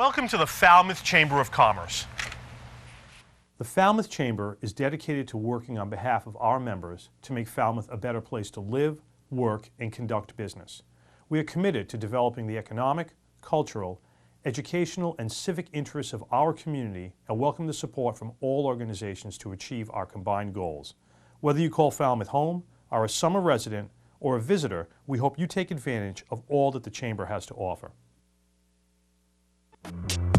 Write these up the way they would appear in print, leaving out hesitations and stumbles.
Welcome to the Falmouth Chamber of Commerce. The Falmouth Chamber is dedicated to working on behalf of our members to make Falmouth a better place to live, work, and conduct business. We are committed to developing the economic, cultural, educational, and civic interests of our community and welcome the support from all organizations to achieve our combined goals. Whether you call Falmouth home, are a summer resident, or a visitor, we hope you take advantage of all that the Chamber has to offer.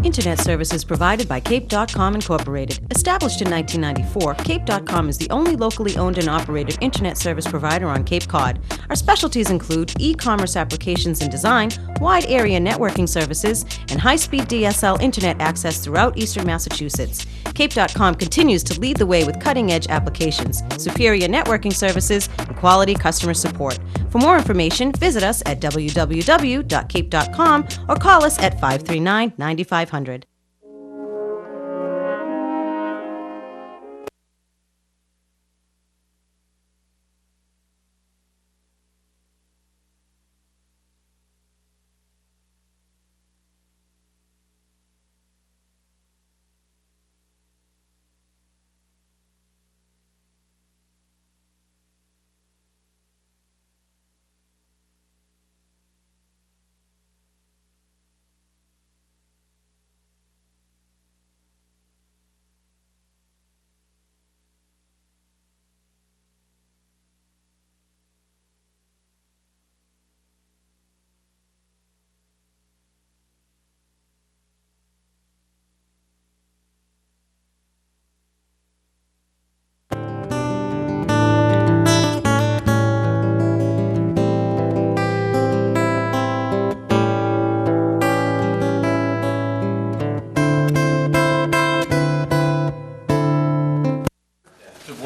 Internet services provided by Cape.com Incorporated. Established in 1994, Cape.com is the only locally owned and operated internet service provider on Cape Cod. Our specialties include e-commerce applications and design, wide area networking services, and high-speed DSL internet access throughout eastern Massachusetts. Cape.com continues to lead the way with cutting-edge applications, superior networking services, and quality customer support. For more information, visit us at www.cape.com or call us at 539-9500.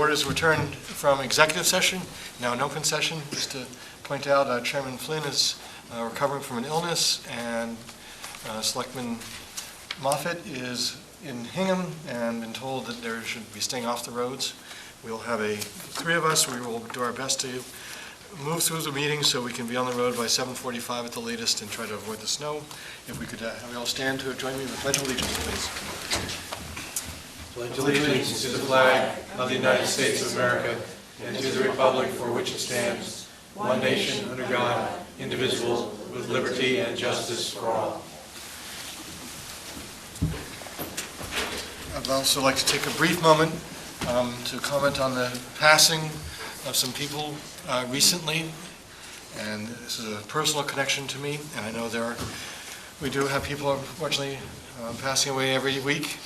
Is returned from executive session, now an open session. Just to point out, Chairman Flynn is recovering from an illness, and Selectman Moffett is in Hingham and been told that they should be staying off the roads. We'll have three of us. We will do our best to move through the meeting so we can be on the road by 7:45 at the latest and try to avoid the snow. If we could have you all stand to join me in the Pledge of Allegiance, please. Pledge allegiance to the flag of the United States of America and to the republic for which it stands, one nation under God, indivisible, with liberty and justice for all. I'd also like to take a brief moment to comment on the passing of some people recently, and this is a personal connection to me, and I know we do have people unfortunately passing away every week.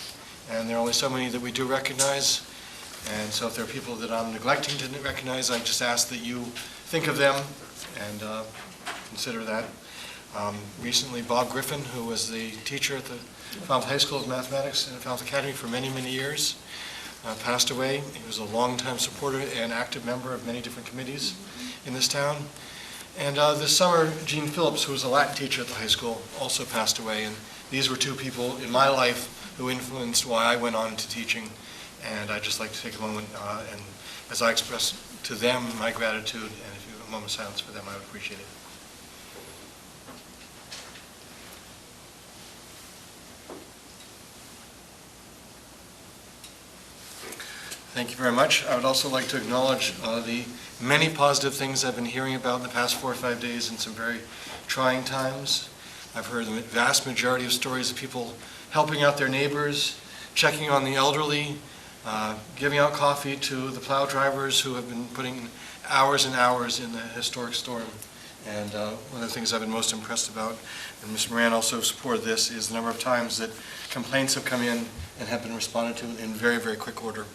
And there are only so many that we do recognize. And so if there are people that I'm neglecting to recognize, I just ask that you think of them and consider that. Recently, Bob Griffin, who was the teacher at the Falmouth High School of Mathematics and Falmouth Academy for many, many years, passed away. He was a longtime supporter and active member of many different committees in this town. And this summer, Gene Phillips, who was a Latin teacher at the high school, also passed away. And these were two people in my life who influenced why I went on into teaching, and I'd just like to take a moment and as I express to them my gratitude, and if you have a moment of silence for them, I would appreciate it. Thank you very much. I would also like to acknowledge the many positive things I've been hearing about in the past 4 or 5 days in some very trying times. I've heard the vast majority of stories of people helping out their neighbors, checking on the elderly, giving out coffee to the plow drivers who have been putting hours and hours in the historic storm. And one of the things I've been most impressed about, and Ms. Moran also supported this, is the number of times that complaints have come in and have been responded to in very, very quick order.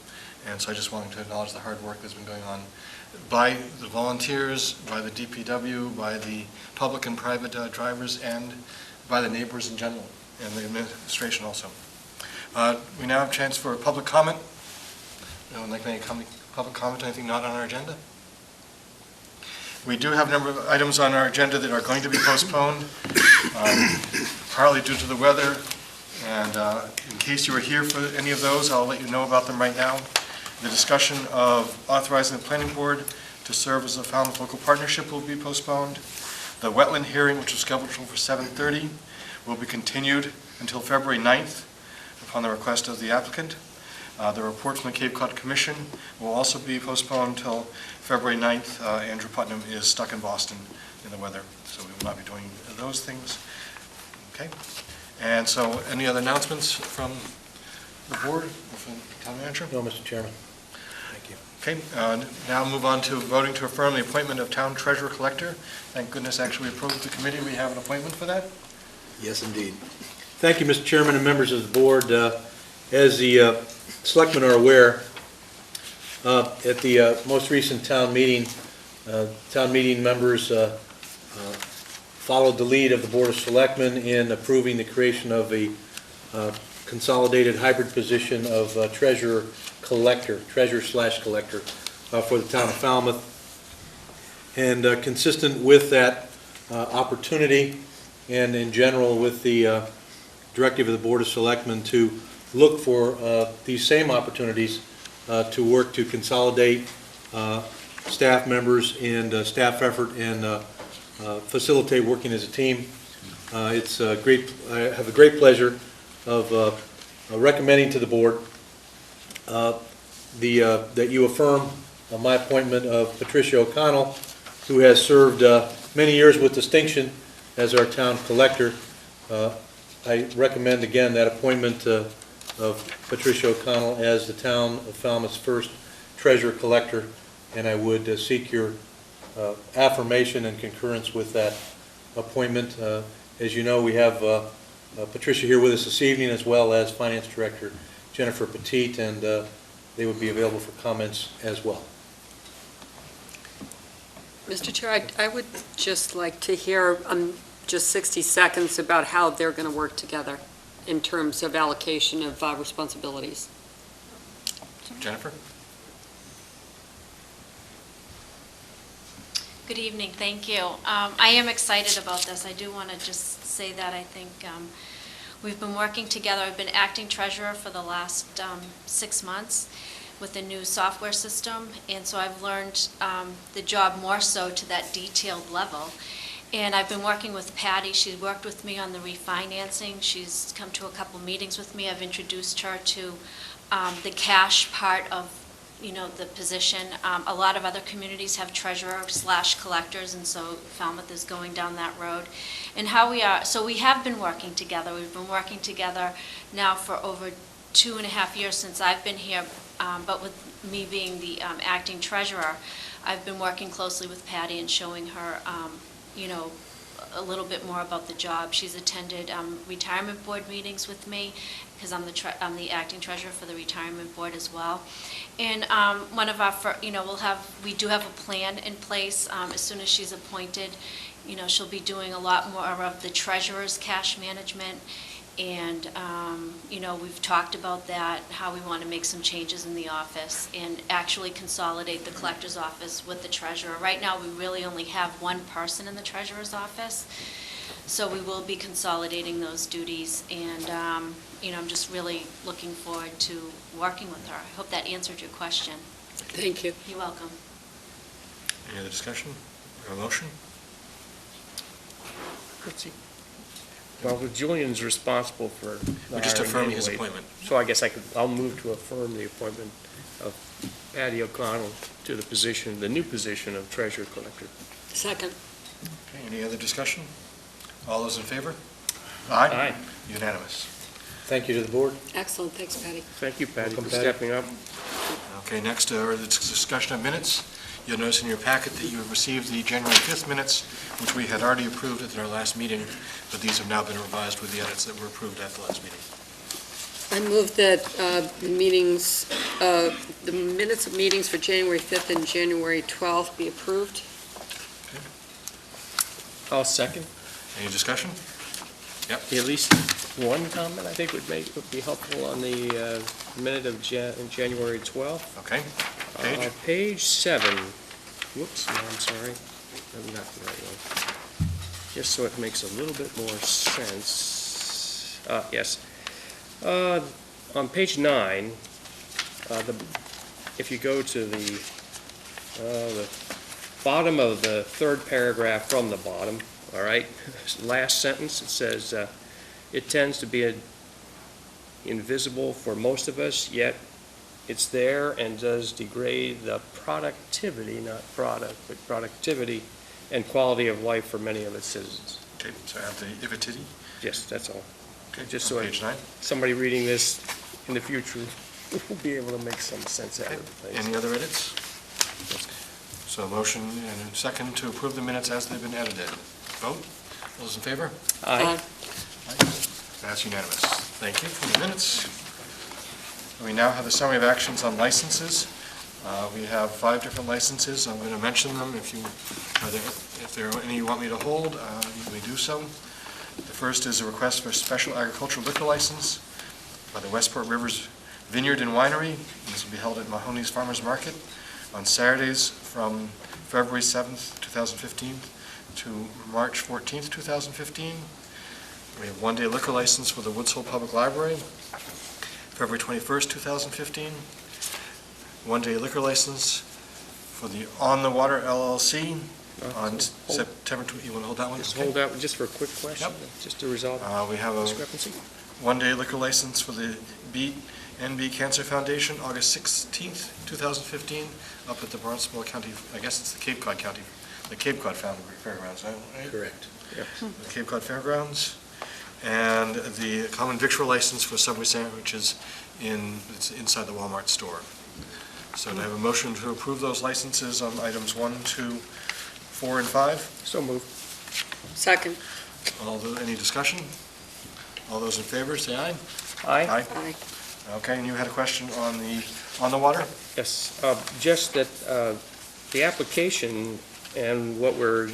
And so I just wanted to acknowledge the hard work that's been going on by the volunteers, by the DPW, by the public and private drivers, and by the neighbors in general, and the administration also. We now have a chance for public comment. No one like any public comment on anything not on our agenda? We do have a number of items on our agenda that are going to be postponed, partly due to the weather, and in case you were here for any of those, I'll let you know about them right now. The discussion of authorizing the planning board to serve as a Falmouth local partnership will be postponed. The wetland hearing, which was scheduled for 7:30, will be continued until February 9th upon the request of the applicant. The report from the Cape Cod Commission will also be postponed until February 9th. Andrew Putnam is stuck in Boston in the weather, so we will not be doing those things. Okay. And so any other announcements from the board or from the town manager? No, Mr. Chairman. Thank you. Okay, now move on to voting to affirm the appointment of town treasurer collector. Thank goodness actually approved the committee. We have an appointment for that. Yes, indeed. Thank you, Mr. Chairman and members of the board. As the selectmen are aware, at the most recent town meeting members followed the lead of the Board of Selectmen in approving the creation of a consolidated hybrid position of treasurer/collector for the town of Falmouth. And consistent with that opportunity, and in general with the directive of the Board of Selectmen to look for these same opportunities to work to consolidate staff members and staff effort and facilitate working as a team. It's great. I have a great pleasure of recommending to the board that you affirm my appointment of Patricia O'Connell, who has served many years with distinction as our town collector. I recommend again that appointment of Patricia O'Connell as the town of Falmouth's first treasurer collector, and I would seek your affirmation and concurrence with that appointment. As you know, we have Patricia here with us this evening, as well as Finance Director Jennifer Petit, and they would be available for comments as well. Mr. Chair, I would just like to hear just 60 seconds about how they're going to work together in terms of allocation of responsibilities. Jennifer? Good evening, thank you. I am excited about this. I do want to just say that I think we've been working together. I've been acting treasurer for the last 6 months with the new software system, and so I've learned the job more so to that detailed level. And I've been working with Patty. She's worked with me on the refinancing. She's come to a couple meetings with me. I've introduced her to the cash part of the position. A lot of other communities have treasurer/collectors, and so Falmouth is going down that road. And how we are, so we have been working together. We've been working together now for over 2.5 years since I've been here, but with me being the acting treasurer, I've been working closely with Patty and showing her, a little bit more about the job. She's attended retirement board meetings with me, because I'm the acting treasurer for the retirement board as well. And one of our, we do have a plan in place. As soon as she's appointed, she'll be doing a lot more of the treasurer's cash management. And, we've talked about that, how we want to make some changes in the office and actually consolidate the collector's office with the treasurer. Right now, we really only have one person in the treasurer's office, so we will be consolidating those duties. And, I'm just really looking forward to working with her. I hope that answered your question. Thank you. You're welcome. Any other discussion or motion? Let's see. Well, Julian's responsible for We're just hiring affirming his anyway. appointment. So I guess I'll move to affirm the appointment of Patty O'Connell to the position, the new position of treasurer collector. Second. Okay, any other discussion? All those in favor? Aye. Aye. Unanimous. Thank you to the board. Excellent. Thanks, Patty. Thank you, Patty, Welcome, for Patty. stepping up. Okay, next are the discussion of minutes. You'll notice in your packet that you have received the January 5th minutes, which we had already approved at our last meeting, but these have now been revised with the edits that were approved at the last meeting. I move that the minutes of meetings for January 5th and January 12th be approved. I'll second. Any discussion? Yep. At least one comment I think would be helpful on the minute of January 12th. Okay. Page? Page 7. Whoops, no, I'm sorry. I'm not the right one. Just so it makes a little bit more sense. Yes. On page 9, if you go to the bottom of the third paragraph from the bottom, all right, last sentence, it says, it tends to be invisible for most of us, yet it's there and does degrade the productivity, not product, but productivity and quality of life for many of its citizens. Okay, so I have the Ivititi. Yes, that's all. Okay, Just on so page 9. somebody reading this in the future will be able to make some sense out Okay. of the things. Any other edits? So a motion and a second to approve the minutes as they've been edited. Vote. All those in favor? Aye. That's unanimous. Thank you for the minutes. We now have a summary of actions on licenses. We have 5 different licenses. I'm going to mention them. If there are any you want me to hold, you may do so. The first is a request for a special agricultural liquor license by the Westport Rivers Vineyard and Winery. This will be held at Mahoney's Farmers Market on Saturdays from February 7th, 2015 to March 14th, 2015. We have one-day liquor license for the Woods Hole Public Library, February 21st, 2015. One-day liquor license for the On the Water LLC on September, you want to hold that one? Just Okay. hold that one just for a quick question, just to resolve We have a discrepancy. one-day liquor license for the Beat NB Cancer Foundation, August 16th, 2015, up at the Barnstable County, I guess it's the Cape Cod Fairgrounds, right? Correct. Yeah. The Cape Cod Fairgrounds. And the common victual license for Subway sandwiches it's inside the Walmart store. So do I have a motion to approve those licenses on items 1, 2, 4, and 5? So moved. Second. Any discussion? All those in favor, say aye. Aye. Aye. Okay, and you had a question on the water? Yes, just that the application and what we're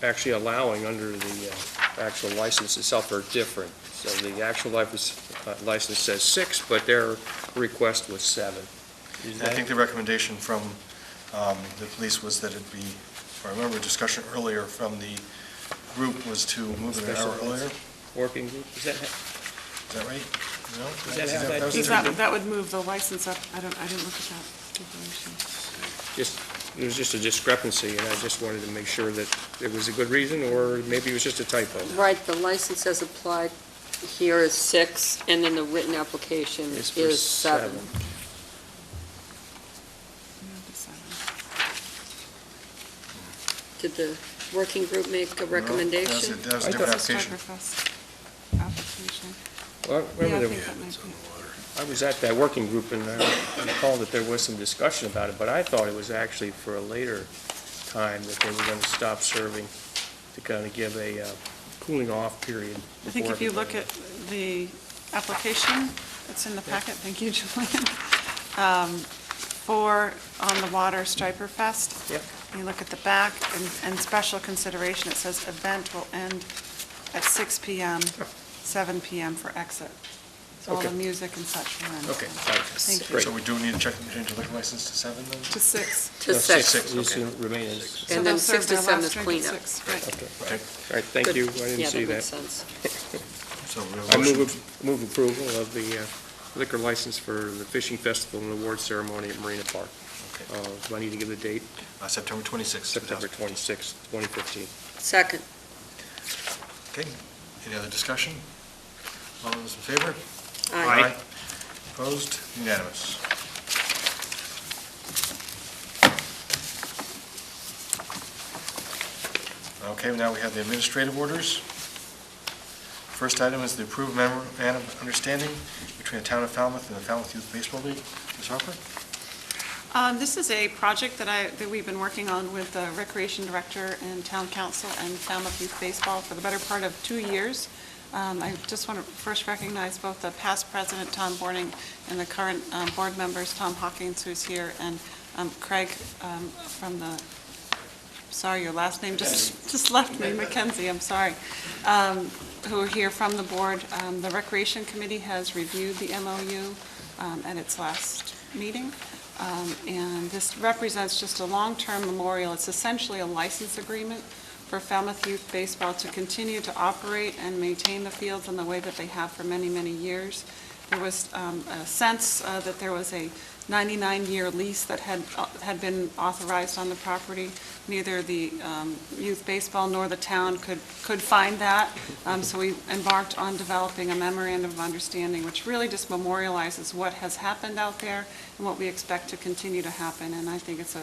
actually allowing under the actual license itself are different. So the actual license says 6, but their request was 7. I think the recommendation from the police was that it be, if I remember a discussion earlier from the group, was to move it an hour earlier. Working group, is that right? No? Is that how that was is? the- That would move the license up. I didn't look at that information. There was just a discrepancy, and I just wanted to make sure that it was a good reason, or maybe it was just a typo. Right, the license as applied here is 6, and then the written application It's for is 7. Did the working group make a recommendation? That was a I different thought- application. Application. Well, Yeah, I remember, think that might be. I was at that working group, and I recall that there was some discussion about it, but I thought it was actually for a later time that they were going to stop serving to kind of give a cooling off period. I think before if you look everybody- at the application, it's in the packet, thank you, Julian, for On the Water Striper Fest. Yep. You look at the back, and special consideration, it says event will end at 6 PM, 7 PM for exit. So all the Okay. music and such will end. Okay, Thank you. great. So we do need to change the liquor license to 7 then? To 6. To No, 6. Six, It's okay. gonna remain as, So And then they'll 6 serve to their 7 last is drink at cleanup. 6, right. okay. Okay, All right, thank Good. you, I didn't see Yeah, that that. makes sense. so we have I a motion. move approval of the liquor license for the fishing festival and award ceremony at Marina Park. Okay. Do I need to give the date? September 26th. September 26th, 2015. Second. Okay, any other discussion? All those in favor? Aye. Opposed? Unanimous. Okay, now we have the administrative orders. First item is the approved memorandum of understanding between the town of Falmouth and the Falmouth Youth Baseball League. Ms. Harper? This is a project that we've been working on with the Recreation Director and Town Council and Falmouth Youth Baseball for the better part of 2 years. I just want to first recognize both the past president, Tom Borning, and the current board members, Tom Hawkins, who's here, and Craig from the, sorry, your last name just left me, Mackenzie, I'm sorry, who are here from the board. The Recreation Committee has reviewed the MOU at its last meeting. And this represents just a long-term memorial. It's essentially a license agreement for Falmouth Youth Baseball to continue to operate and maintain the fields in the way that they have for many, many years. There was a sense that there was a 99-year lease that had been authorized on the property. Neither the youth baseball nor the town could find that, so we embarked on developing a memorandum of understanding, which really just memorializes what has happened out there and what we expect to continue to happen. And I think it's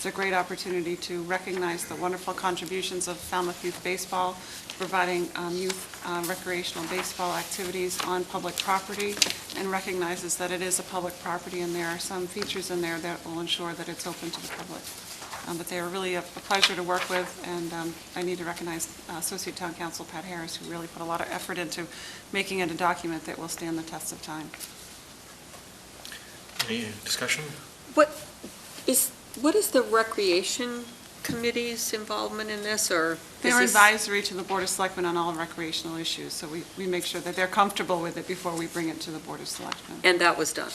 a great opportunity to recognize the wonderful contributions of Falmouth Youth Baseball, providing youth recreational baseball activities on public property, and recognizes that it is a public property and there are some features in there that will ensure that it's open to the public. But they are really a pleasure to work with, and I need to recognize Associate Town Council Pat Harris, who really put a lot of effort into making it a document that will stand the test of time. Any discussion? What is the Recreation Committee's involvement in this, or? They're advisory to the Board of Selectmen on all recreational issues, so we make sure that they're comfortable with it before we bring it to the Board of Selectmen. And that was done?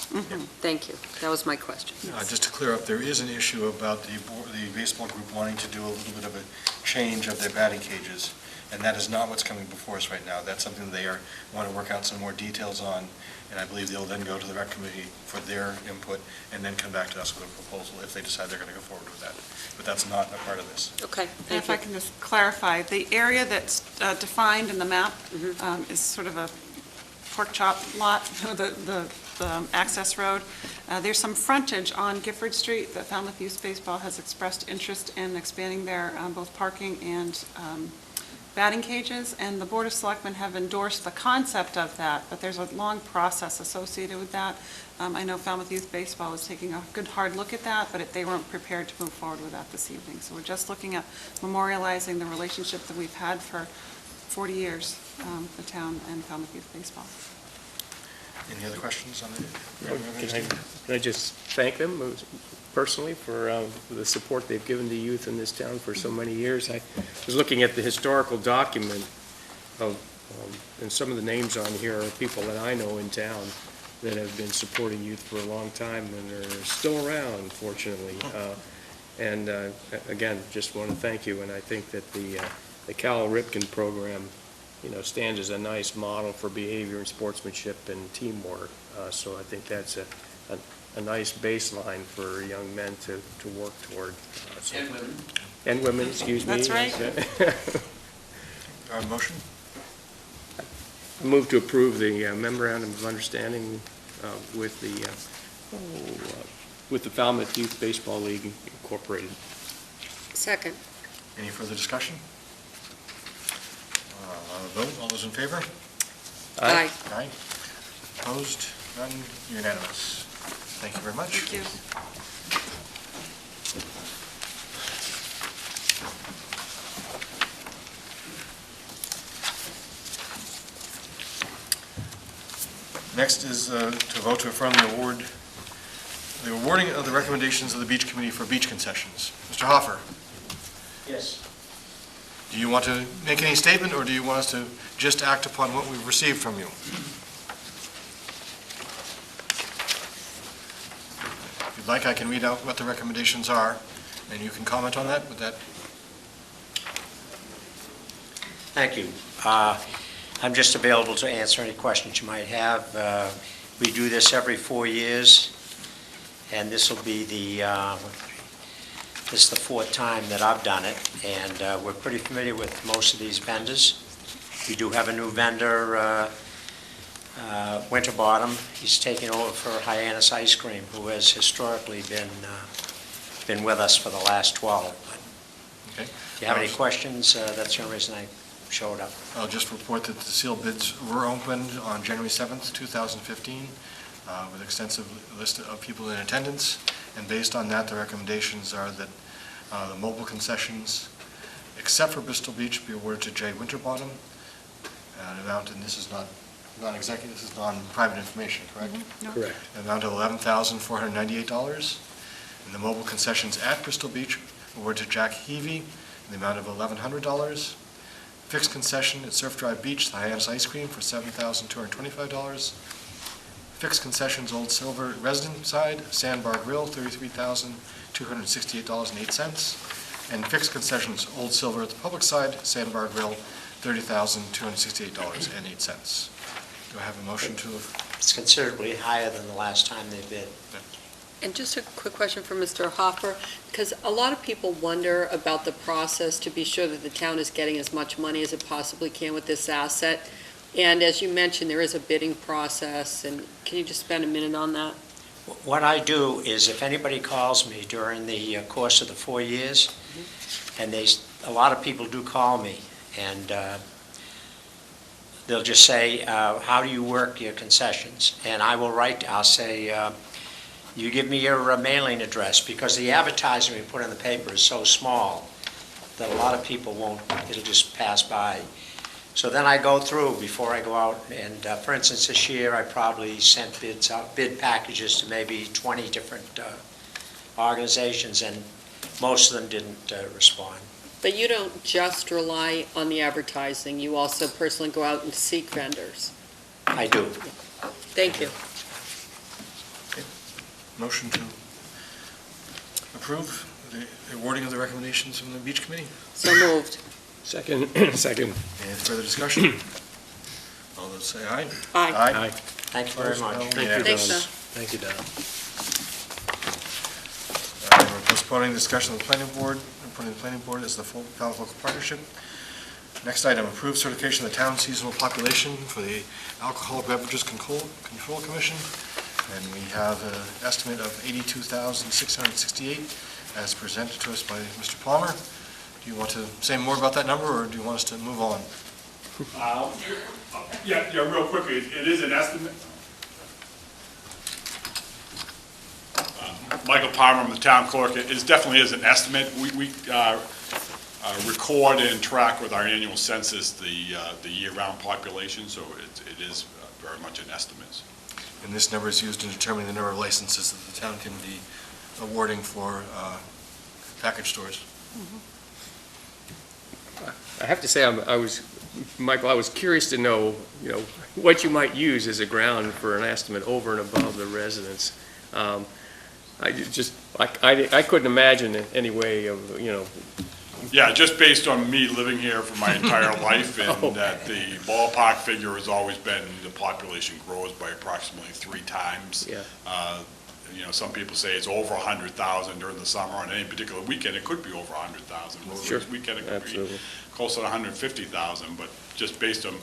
Thank you. That was my question. Just to clear up, there is an issue about the baseball group wanting to do a little bit of a change of their batting cages, and that is not what's coming before us right now. That's something they want to work out some more details on, and I believe they'll then go to the rec committee for their input, and then come back to us with a proposal if they decide they're going to go forward with that. But that's not a part of this. Okay, And thank if I you. can just clarify, the area that's defined in the map is sort of a pork chop lot, the access road. There's some frontage on Gifford Street that Falmouth Youth Baseball has expressed interest in expanding their both parking and batting cages, and the Board of Selectmen have endorsed the concept of that, but there's a long process associated with that. I know Falmouth Youth Baseball is taking a good hard look at that, but they weren't prepared to move forward with that this evening. So we're just looking at memorializing the relationship that we've had for 40 years, the town and Falmouth Youth Baseball. Any other questions on the? Can I just thank them personally for the support they've given to youth in this town for so many years. I was looking at the historical document of, and some of the names on here are people that I know in town that have been supporting youth for a long time and are still around, fortunately. And again, just want to thank you, and I think that the Cal Ripken program, stands as a nice model for behavior and sportsmanship and teamwork. So I think that's a nice baseline for young men to work toward. And women. And women, excuse me. That's right. Motion? I move to approve the memorandum of understanding with the Falmouth Youth Baseball League Incorporated. Second. Any further discussion? Vote, all those in favor? Aye. Aye. Opposed? None? Unanimous. Thank you very much. Thank you. Next is to vote to affirm the awarding of the recommendations of the Beach Committee for beach concessions. Mr. Hoffer, Yes. do you want to make any statement, or do you want us to just act upon what we've received from you? If you'd like, I can read out what the recommendations are, and you can comment on that. Would that? Thank you. I'm just available to answer any questions you might have. We do this every 4 years, and this will be this is the fourth time that I've done it, and we're pretty familiar with most of these vendors. We do have a new vendor, Winterbottom. He's taking over for Hyannis Ice Cream, who has historically been with us for the last 12. Okay. If you have any questions, that's the only reason I showed up. I'll just report that the sealed bids were opened on January 7th, 2015, with an extensive list of people in attendance, and based on that, the recommendations are that the mobile concessions, except for Bristol Beach, be awarded to Jay Winterbottom, an amount, and this is not non-executive, this is non-private information, correct? Correct. An amount of $11,498, and the mobile concessions at Bristol Beach awarded to Jack Heavey in the amount of $1,100. Fixed concession at Surf Drive Beach, the Hyannis Ice Cream, for $7,225. Fixed concessions Old Silver Resident Side, Sandbar Grill, $33,268.08. And fixed concessions Old Silver at the public side, Sandbar Grill, $30,268.08. Do I have a motion to? It's considerably higher than the last time they bid. And just a quick question for Mr. Hoffer, because a lot of people wonder about the process to be sure that the town is getting as much money as it possibly can with this asset. And as you mentioned, there is a bidding process, and can you just spend a minute on that? What I do is if anybody calls me during the course of the 4 years, and a lot of people do call me, and they'll just say, how do you work your concessions? And I'll say, you give me your mailing address, because the advertising we put in the paper is so small that a lot of people won't, it'll just pass by. So then I go through before I go out, and for instance, this year I probably sent bid packages to maybe 20 different organizations, and most of them didn't respond. But you don't just rely on the advertising, you also personally go out and seek vendors. I do. Thank you. Motion to approve the awarding of the recommendations from the Beach Committee. So moved. Second. Second. Any further discussion? All those say aye. Aye. Aye. Thank you very much. Opposed? No. Thank you, Thanks, Don. Don. Thank you, Don. We're postponing discussion of the planning board, and putting the planning board as the full Falmouth Local Partnership. Next item, approved certification of the town seasonal population for the Alcoholic Beverages Control Commission. And we have an estimate of 82,668 as presented to us by Mr. Palmer. Do you want to say more about that number, or do you want us to move on? Yeah, real quickly, it is an estimate. Michael Palmer, I'm the town clerk. It definitely is an estimate. We record and track with our annual census the year-round population, so it is very much an estimate. And this number is used to determine the number of licenses that the town can be awarding for package stores. I have to say, Michael, I was curious to know, what you might use as a ground for an estimate over and above the residents. I couldn't imagine any way of, Yeah, just based on me living here for my entire life, and that the ballpark figure has always been the population grows by approximately 3 times. Yeah. Some people say it's over 100,000 during the summer. On any particular weekend, it could be over 100,000. Sure. This weekend, it could Absolutely. be close to 150,000. But just based on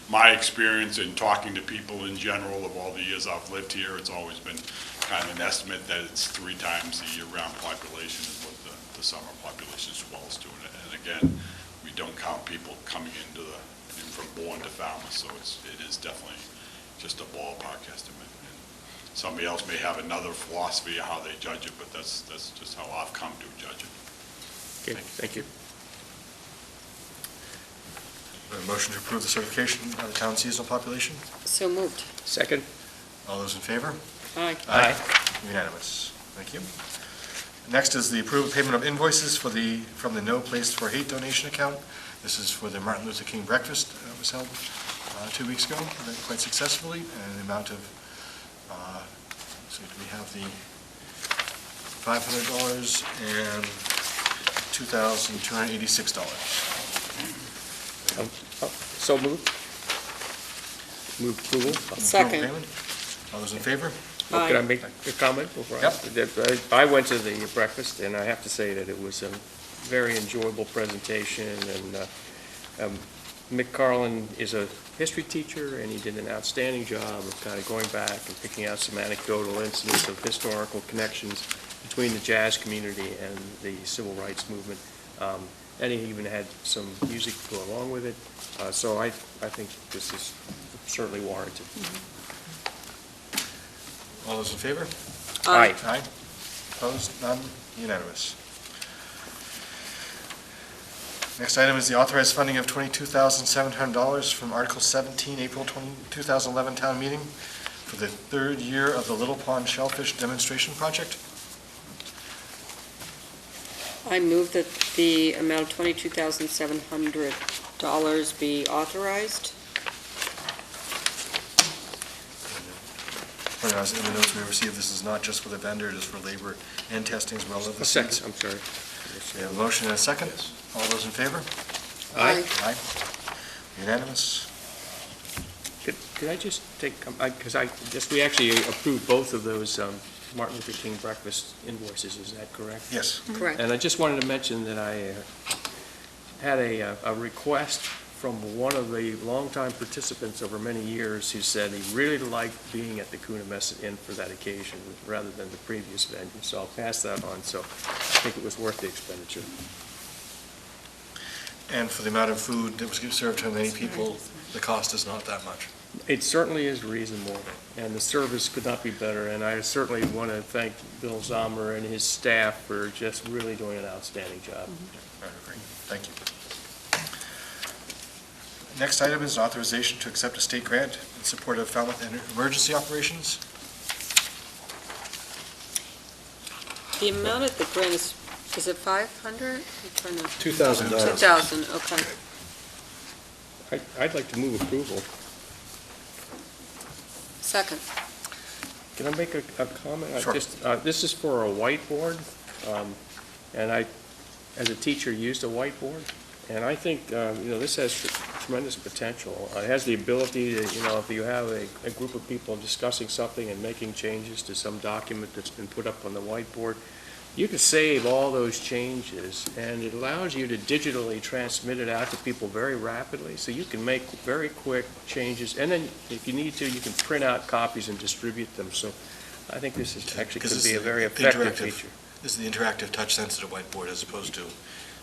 my experience in talking to people in general of all the years I've lived here, it's always been kind of an estimate that it's 3 times the year-round population is what the summer population swells to. And again, we don't count people coming from Bourne to Falmouth, so it is definitely just a ballpark estimate. And somebody else may have another philosophy of how they judge it, but that's just how I've come to judge it. Okay, thank you. A motion to approve the certification of the town seasonal population. So moved. Second? All those in favor? Aye. Aye. Unanimous. Thank you. Next is the approved payment of invoices from the No Place for Hate donation account. This is for the Martin Luther King breakfast that was held 2 weeks ago, quite successfully, and the amount of, so we have the $500 and $2,286. So moved. Move approval. Second. Payment. All those in favor? Well, Can I Aye. make a comment before Yep. I went to the breakfast, and I have to say that it was a very enjoyable presentation, and Mick Carlin is a history teacher, and he did an outstanding job of kind of going back and picking out some anecdotal incidents of historical connections between the jazz community and the civil rights movement. And he even had some music to go along with it. So I think this is certainly warranted. All those in favor? Aye. Aye. Opposed? None? Unanimous. Next item is the authorized funding of $22,700 from Article 17, April 2011 town meeting for the 3rd year of the Little Pond Shellfish Demonstration Project. I move that the amount of $22,700 be authorized. Pointing out in the notes we received, this is not just for the vendor, it is for labor and testing as well as the A second, seats. I'm sorry. We have a motion and a second. All those in favor? Aye. Aye. Unanimous. Could I just take, because we actually approved both of those Martin Luther King breakfast invoices, is that correct? Yes. Correct. And I just wanted to mention that I had a request from one of the longtime participants over many years who said he really liked being at the Kuna Mesa Inn for that occasion rather than the previous venue. So I'll pass that on. So I think it was worth the expenditure. And for the amount of food that was served to many people, the cost is not that much. It certainly is reasonable, and the service could not be better. And I certainly want to thank Bill Zomer and his staff for just really doing an outstanding job. All right, great. Thank you. Next item is authorization to accept a state grant in support of Falmouth emergency operations. The amount of the grant is it 500? $2,000. 2,000, okay. I'd like to move approval. Second. Can I make a comment? Sure. This is for a whiteboard, and I, as a teacher, used a whiteboard, and I think, this has tremendous potential. It has the ability to, if you have a group of people discussing something and making changes to some document that's been put up on the whiteboard, you can save all those changes, and it allows you to digitally transmit it out to people very rapidly, so you can make very quick changes, and then if you need to, you can print out copies and distribute them. So I think this is actually could be a very effective feature. This is the interactive touch-sensitive whiteboard as opposed to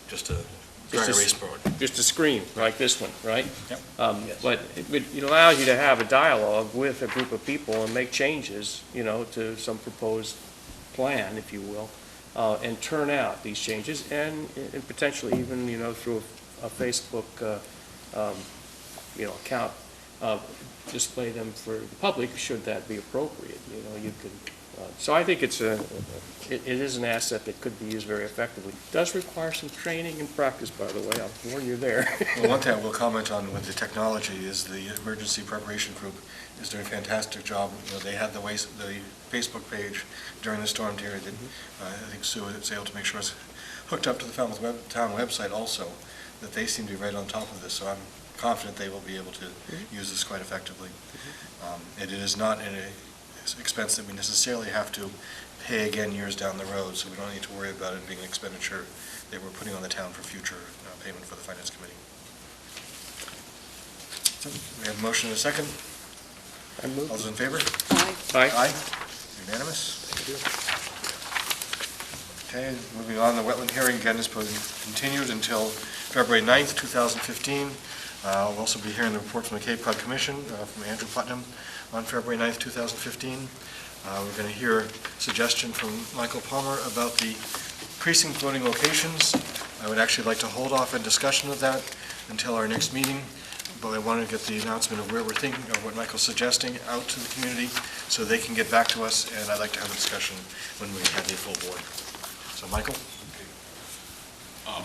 just a dry erase board. Just a screen, like this one, right? Yep. But it allows you to have a dialogue with a group of people and make changes, to some proposed plan, if you will. And turn out these changes, and potentially even, through a Facebook, account, display them for the public, should that be appropriate. You could. So I think it is an asset that could be used very effectively. It does require some training and practice, by the way. I'll warn you there. Well, one thing I will comment on with the technology is the emergency preparation group is doing a fantastic job. They had the Facebook page during the storm period that I think Sue was able to make sure it's hooked up to the Falmouth town website also, that they seem to be right on top of this. So I'm confident they will be able to use this quite effectively. And it is not an expense that we necessarily have to pay again years down the road, so we don't need to worry about it being an expenditure that we're putting on the town for future payment for the Finance Committee. So we have a motion and a second. I move. All those in favor? Aye. Aye. Unanimous? Okay, moving on, the wetland hearing again is continued until February 9th, 2015. We'll also be hearing the report from the Cape Cod Commission from Andrew Putnam on February 9th, 2015. We're going to hear a suggestion from Michael Palmer about the precinct voting locations. I would actually like to hold off on discussion of that until our next meeting, but I wanted to get the announcement of where we're thinking, or what Michael's suggesting, out to the community so they can get back to us, and I'd like to have a discussion when we have the full board. So, Michael?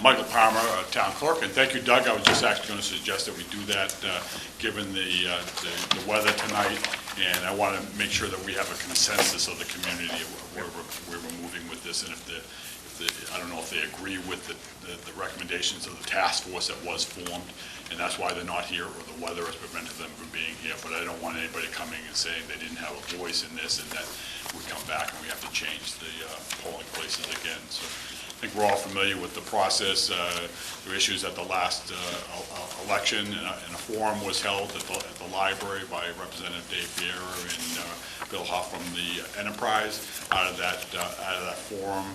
Michael Palmer, Town Clerk, and thank you, Doug. I was just actually going to suggest that we do that, given the weather tonight, and I want to make sure that we have a consensus of the community of where we're moving with this, and I don't know if they agree with the recommendations of the task force that was formed, and that's why they're not here, or the weather has prevented them from being here, but I don't want anybody coming and saying they didn't have a voice in this, and that we come back and we have to change the polling places again. So I think we're all familiar with the process. There were issues at the last election, and a forum was held at the library by Representative Dave Vieira and Bill Huff from the Enterprise. Out of that forum,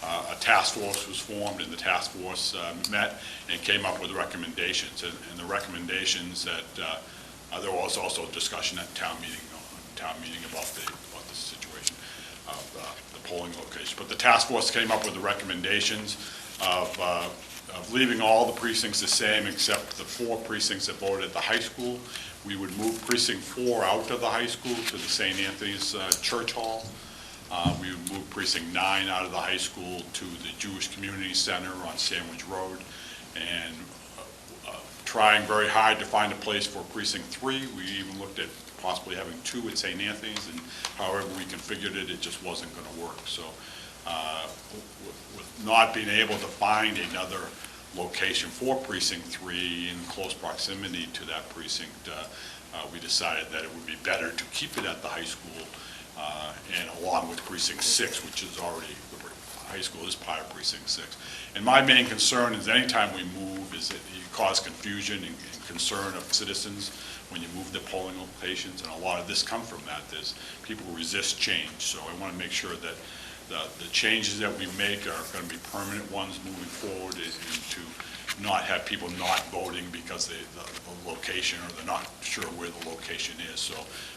a task force was formed, and the task force met and came up with recommendations. And the recommendations that there was also a discussion at town meeting about the situation of the polling location. But the task force came up with the recommendations of leaving all the precincts the same except the 4 precincts that voted at the high school. We would move precinct 4 out of the high school to the St. Anthony's Church Hall. We would move precinct 9 out of the high school to the Jewish Community Center on Sandwich Road, and trying very hard to find a place for precinct 3. We even looked at possibly having 2 at St. Anthony's, and however we configured it, it just wasn't going to work. So with not being able to find another location for Precinct 3 in close proximity to that precinct, we decided that it would be better to keep it at the high school and along with Precinct 6, which is already, the high school is part of Precinct 6. And my main concern is anytime we move is that you cause confusion and concern of citizens when you move the polling locations, and a lot of this comes from that. There's people who resist change, so I want to make sure that the changes that we make are going to be permanent ones moving forward, and to not have people not voting because the location, or they're not sure where the location is. So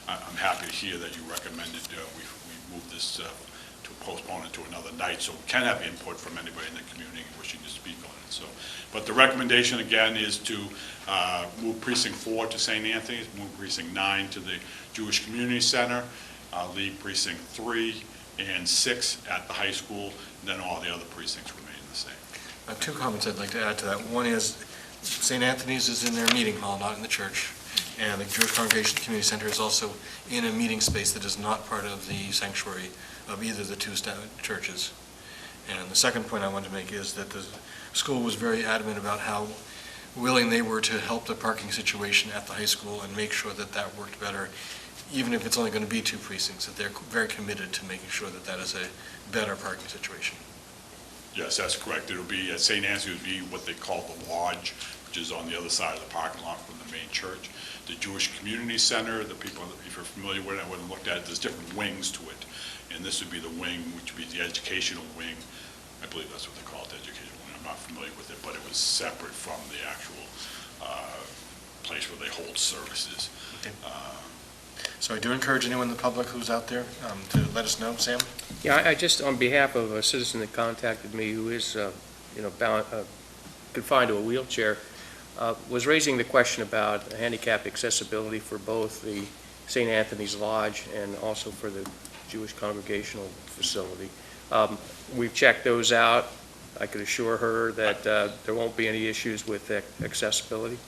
I'm happy to hear that you recommended we move this to postpone it to another night, so we can have input from anybody in the community wishing to speak on it. So, but the recommendation again is to move Precinct 4 to St. Anthony's, move Precinct 9 to the Jewish Community Center, leave Precinct 3 and 6 at the high school, and then all the other precincts remain the same. Two comments I'd like to add to that. One is St. Anthony's is in their meeting hall, not in the church, and the Jewish Congregation Community Center is also in a meeting space that is not part of the sanctuary of either of the two churches. And the second point I wanted to make is that the school was very adamant about how willing they were to help the parking situation at the high school and make sure that that worked better, even if it's only going to be two precincts, that they're very committed to making sure that that is a better parking situation. Yes, that's correct. It'll be, at St. Anthony would be what they call the lodge, which is on the other side of the parking lot from the main church. The Jewish Community Center, the people, if you're familiar with it, I wouldn't looked at it, there's different wings to it. And this would be the wing, which would be the educational wing. I believe that's what they call it, the educational wing. I'm not familiar with it, but it was separate from the actual place where they hold services. Okay. So I do encourage anyone in the public who's out there to let us know. Sam? Yeah, I just, on behalf of a citizen that contacted me who is, confined to a wheelchair, was raising the question about handicap accessibility for both the St. Anthony's Lodge and also for the Jewish Congregational Facility. We've checked those out. I could assure her that there won't be any issues with accessibility.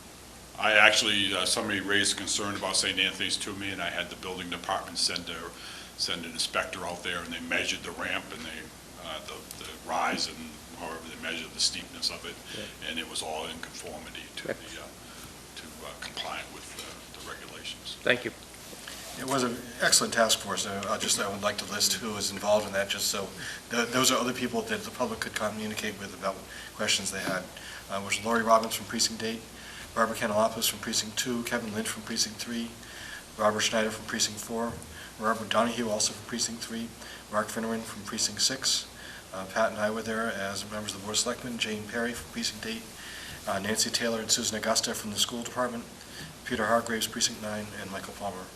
I actually, somebody raised a concern about St. Anthony's to me, and I had the building department send an inspector out there, and they measured the ramp and the rise and however they measured the steepness of it, and it was all in conformity to compliant with the regulations. Thank you. It was an excellent task force. I would like to list who was involved in that, just so those are other people that the public could communicate with about questions they had. Was Lori Robbins from Precinct 8, Barbara Kanalopoulos from Precinct 2, Kevin Lynch from Precinct 3, Robert Schneider from Precinct 4, Robert Donahue also from Precinct 3, Mark Finneran from Precinct 6, Pat and I were there as members of the Board of Selectmen, Jane Perry from Precinct 8, Nancy Taylor and Susan Augusta from the school department, Peter Hargraves, Precinct 9, and Michael Palmer.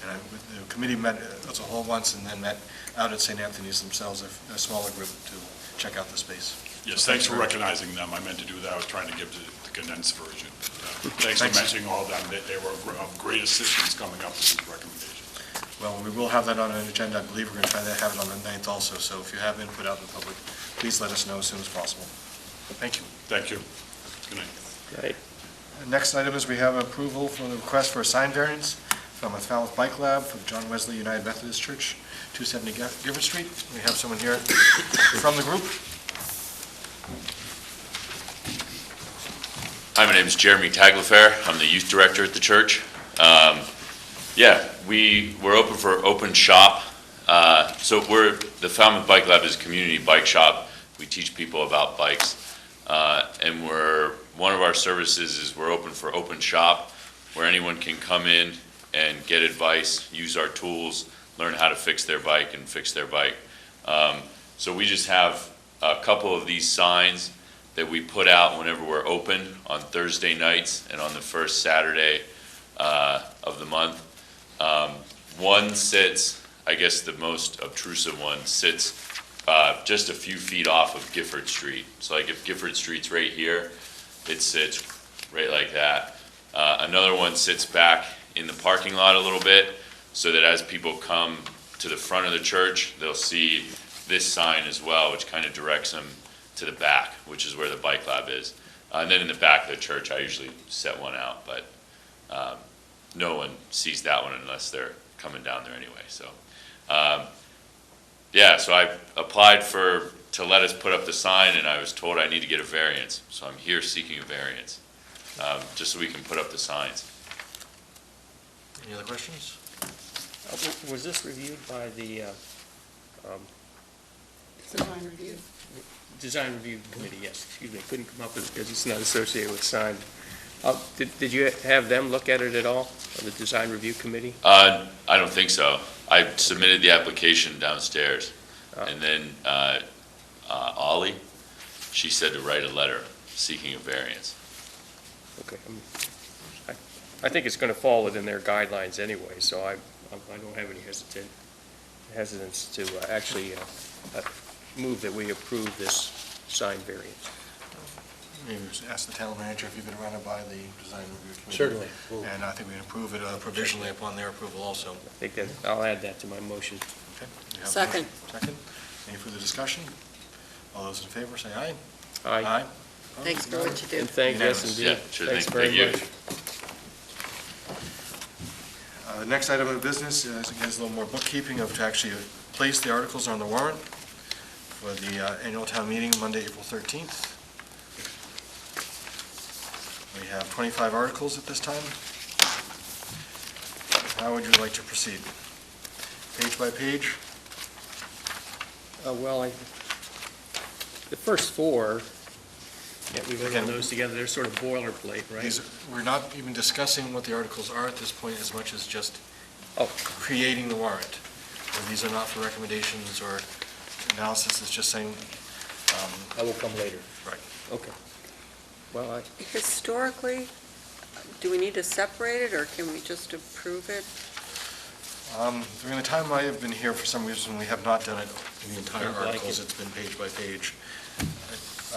And the committee met as a whole once and then met out at St. Anthony's themselves, a smaller group, to check out the space. Yes, thanks for recognizing them. I meant to do that. I was trying to give the condensed version. Thanks for mentioning all of them. They were of great assistance coming up with these recommendations. Well, we will have that on an agenda. I believe we're going to try to have it on the 9th also. So if you have input out in the public, please let us know as soon as possible. Thank you. Thank you. Good night. Good night. The next item is we have approval for the request for a sign variance from a Falmouth Bike Lab for the John Wesley United Methodist Church, 270 Gifford Street. We have someone here from the group. Hi, my name is Jeremy Tagliaferro. I'm the youth director at the church. We're open for open shop. The Falmouth Bike Lab is a community bike shop. We teach people about bikes. And one of our services is we're open for open shop, where anyone can come in and get advice, use our tools, learn how to fix their bike and fix their bike. So we just have a couple of these signs that we put out whenever we're open on Thursday nights and on the first Saturday of the month. One sits, I guess the most obtrusive one, sits just a few feet off of Gifford Street. So like if Gifford Street's right here, it sits right like that. Another one sits back in the parking lot a little bit, so that as people come to the front of the church, they'll see this sign as well, which kind of directs them to the back, which is where the bike lab is. And then in the back of the church, I usually set one out, but no one sees that one unless they're coming down there anyway. So, Yeah, so I applied to let us put up the sign, and I was told I need to get a variance. So I'm here seeking a variance, just so we can put up the signs. Any other questions? Was this reviewed by the Design review. Design Review Committee? Yes, excuse me, couldn't come up with it because it's not associated with sign. Did you have them look at it at all, or the Design Review Committee? I don't think so. I submitted the application downstairs, and then Ollie, she said to write a letter seeking a variance. Okay. I think it's going to fall within their guidelines anyway, so I don't have any hesitance to actually move that we approve this sign variance. Maybe we should ask the town manager if you could run it by the design review committee. Certainly. And I think we can approve it provisionally upon their approval also. I think that, I'll add that to my motion. Okay. We have a Second. motion. Second. Any further discussion? All those in favor, say aye. Aye. Thanks for what you do. And yes, Unanimous. indeed. Yeah, sure Thanks thing. very Thank you. much. The next item of business is a little more bookkeeping to actually place the articles on the warrant for the annual town meeting, Monday, April 13th. We have 25 articles at this time. How would you like to proceed? Page by page? Well, the first four, we voted on Again, those together, they're sort of boilerplate, right? We're not even discussing what the articles are at this point as much as just Oh. creating the warrant. And these are not for recommendations or analysis, it's just saying, I will come later. right. Okay. Well, Historically, do we need to separate it, or can we just approve it? During the time I have been here, for some reason, we have not done it in the entire Sounds like articles. it. It's been page by page.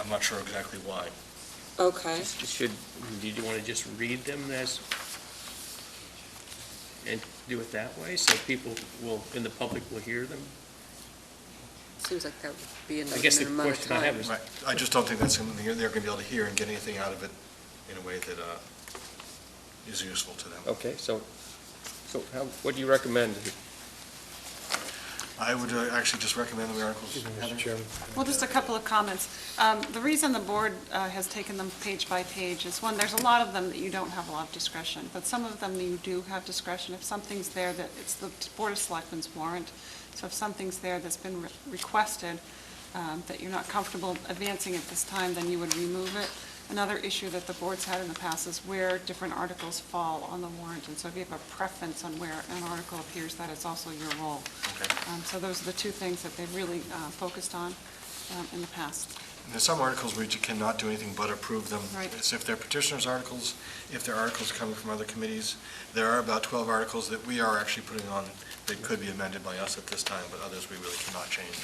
I'm not sure exactly why. Okay. do you want to just read them and do it that way, so people in the public will hear them? Seems like that would be I guess the another amount of question I have time. is, Right. I just don't think that's something they're going to be able to hear and get anything out of it in a way that is useful to them. okay, so what do you recommend? I would actually just recommend the articles. Heather? Mr. Chairman. Well, just a couple of comments. The reason the board has taken them page by page is, one, there's a lot of them that you don't have a lot of discretion, but some of them you do have discretion. If something's there that, it's the Board of Selectmen's warrant, so if something's there that's been requested that you're not comfortable advancing at this time, then you would remove it. Another issue that the board's had in the past is where different articles fall on the warrant, and so if you have a preference on where an article appears, that is also your role. Okay. So those are the two things that they've really focused on in the past. There's some articles where you cannot do anything but approve them. Right. It's if they're petitioners' articles, if they're articles coming from other committees. There are about 12 articles that we are actually putting on that could be amended by us at this time, but others we really cannot change.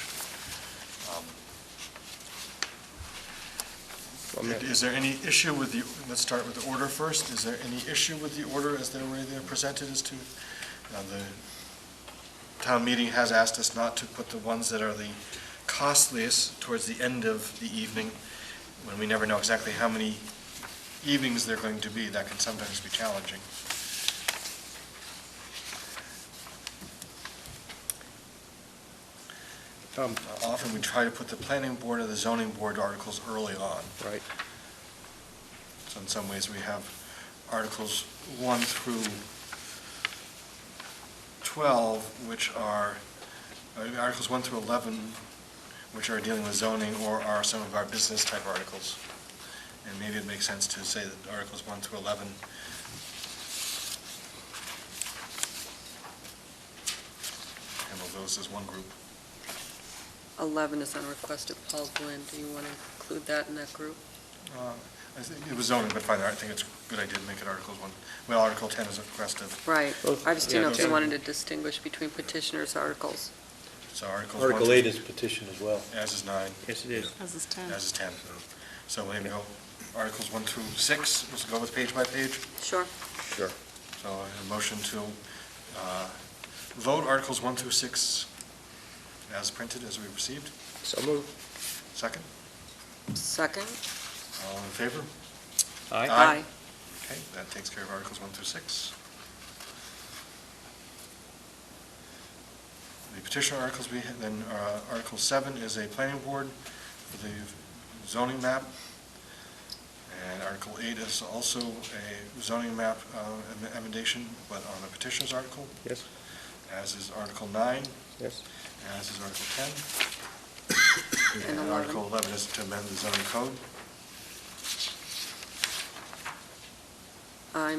Is there any issue with let's start with the order first. Is there any issue with the order as they're presented as to, the town meeting has asked us not to put the ones that are the costliest towards the end of the evening, when we never know exactly how many evenings they're going to be. That can sometimes be challenging. Often we try to put the planning board or the zoning board articles early on. Right. So in some ways, we have articles 1 through 12, which are, articles 1 through 11, which are dealing with zoning or are some of our business type articles. And maybe it makes sense to say that articles 1 through 11 handle those as one group. 11 is on request of Paul Gwynn. Do you want to include that in that group? I think it was zoning, but fine, I think it's a good idea to make it Articles 1. Well, Article 10 is a request of, Right. I just didn't know if you Yeah. wanted to distinguish between petitioners' articles. so Articles 1 Article through- 8 is petition as well. As is 9. Yes, it is. As is 10. As is 10. So we're going to go Articles 1 through 6, let's go with page by page. Sure. Sure. So a motion to vote Articles 1 through 6 as printed, as we received. So moved. Second, Second? all in favor? Aye. Aye. Okay, that takes care of Articles 1 through 6. the petition articles, then Article 7 is a planning board for the zoning map. And Article 8 is also a zoning map amendation, but on a petitioner's article, Yes, as is Article 9, yes. as is Article 10. And And 11. Article 11 is to amend the zoning code. I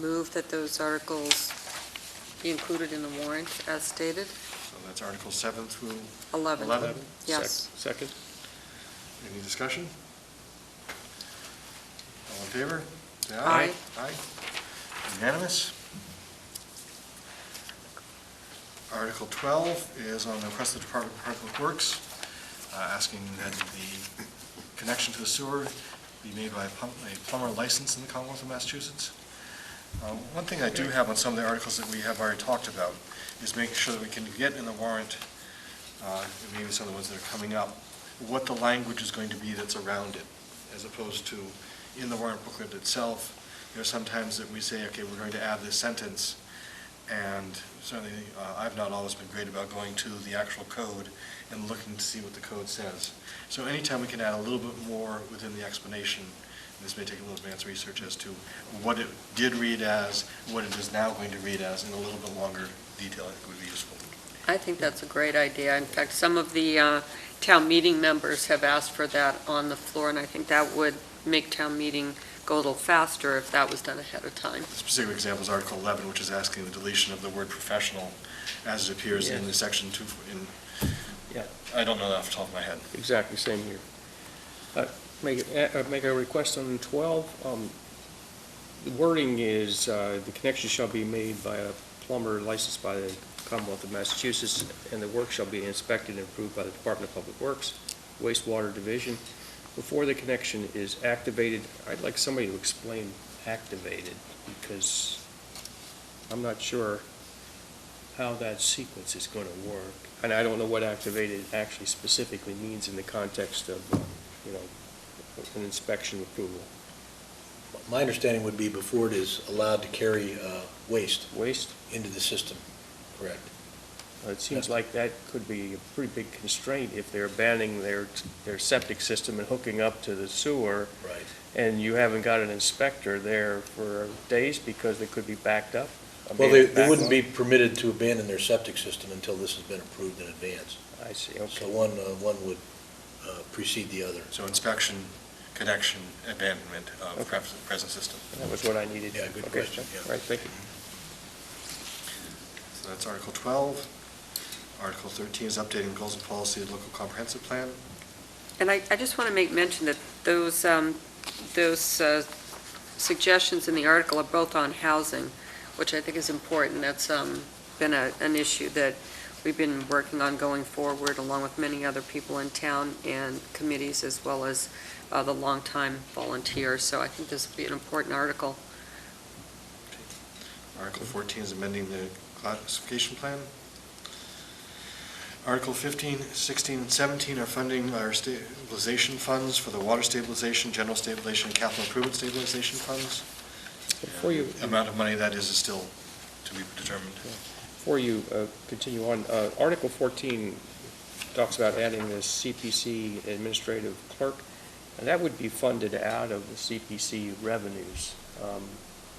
move that those articles be included in the warrant as stated. So that's Article 7 through 11. 11. Yes. Second? Any discussion? All in favor? Say Aye. Aye. Unanimous. Article 12 is on the request of the Department of Public Works, asking that the connection to the sewer be made by a plumber licensed in the Commonwealth of Massachusetts. One thing I do have on some of the articles that we have already talked about is making sure that we can get in the warrant, and maybe some of the ones that are coming up, what the language is going to be that's around it, as opposed to in the warrant booklet itself. There are some times that we say, okay, we're going to add this sentence, and certainly I've not always been great about going to the actual code and looking to see what the code says. So anytime we can add a little bit more within the explanation, and this may take a little advanced research as to what it did read as, what it is now going to read as, in a little bit longer detail, I think would be useful. I think that's a great idea. In fact, some of the town meeting members have asked for that on the floor, and I think that would make town meeting go a little faster if that was done ahead of time. The specific example is Article 11, which is asking the deletion of the word professional as it appears in the section 2. Yeah. I don't know that off the top of my head. Exactly, same here. Make a request on 12. The wording is, the connection shall be made by a plumber licensed by the Commonwealth of Massachusetts, and the work shall be inspected and approved by the Department of Public Works, Wastewater Division. Before the connection is activated, I'd like somebody to explain activated, because I'm not sure how that sequence is going to work. And I don't know what activated actually specifically means in the context of, an inspection approval. My understanding would be before it is allowed to carry waste Waste? into the system, correct? It seems like that could be a pretty big constraint if they're abandoning their septic system and hooking up to the sewer, Right. and you haven't got an inspector there for days because they could be backed up. Well, they wouldn't be permitted to abandon their septic system until this has been approved in advance. I see, okay. So one would precede the other. So inspection, connection, abandonment of present system. That was what I needed. Yeah, good Okay. question, yeah. Right, thank you. So that's Article 12. Article 13 is updating goals and policy of local comprehensive plan. And I just want to make mention that those suggestions in the article are both on housing, which I think is important. That's been an issue that we've been working on going forward, along with many other people in town and committees, as well as the longtime volunteers. So I think this will be an important article. Article 14 is amending the classification plan. Article 15, 16, and 17 are funding our stabilization funds for the water stabilization, general stabilization, and capital improvement stabilization funds. Before you, The amount of money that is still to be determined. before you continue on, Article 14 talks about adding the CPC administrative clerk, and that would be funded out of the CPC revenues,